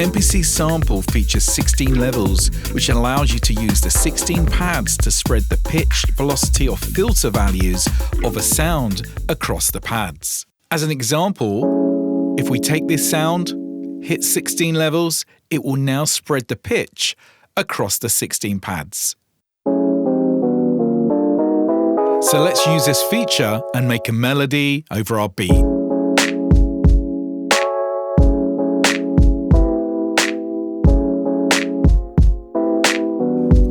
MPC Sample features 16 levels, which allows you to use the 16 pads to spread the pitch, velocity or filter values of a sound across the pads. As an example, if we take this sound, hit 16 levels, it will now spread the pitch across the 16 pads. So let's use this feature and make a melody over our beat.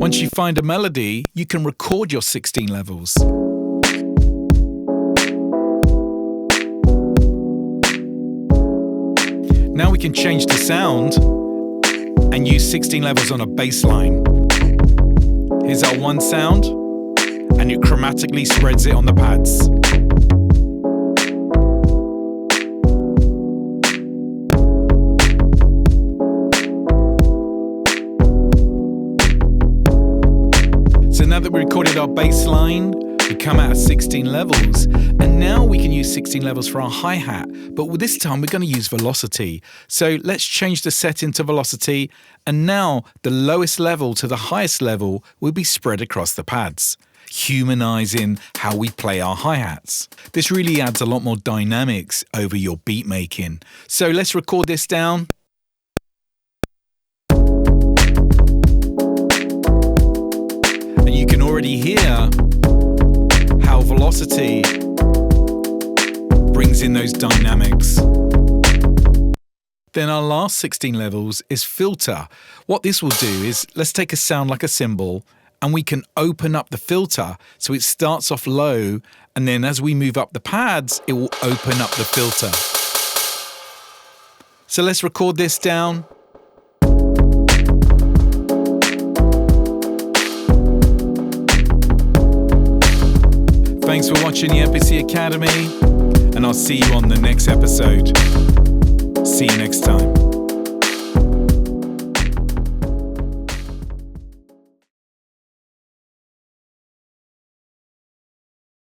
Once you find a melody, you can record your 16 levels. Now we can change the sound and use 16 levels on a bass line. Here's our one sound, and it chromatically spreads it on the pads. So now that we recorded our bass line, we come out at 16 levels, and now we can use 16 levels for our hi-hat, but with this time we're going to use velocity. So let's change the setting to velocity, and now the lowest level to the highest level will be spread across the pads, humanizing how we play our hi-hats. This really adds a lot more dynamics over your beat making. So let's record this down. And you can already hear how velocity brings in those dynamics. Then our last 16 levels is filter. What this will do is, let's take a sound like a cymbal, and we can open up the filter so it starts off low, and then as we move up the pads, it will open up the filter. So let's record this down. Thanks for watching the MPC Academy, and I'll see you on the next episode. See you next time.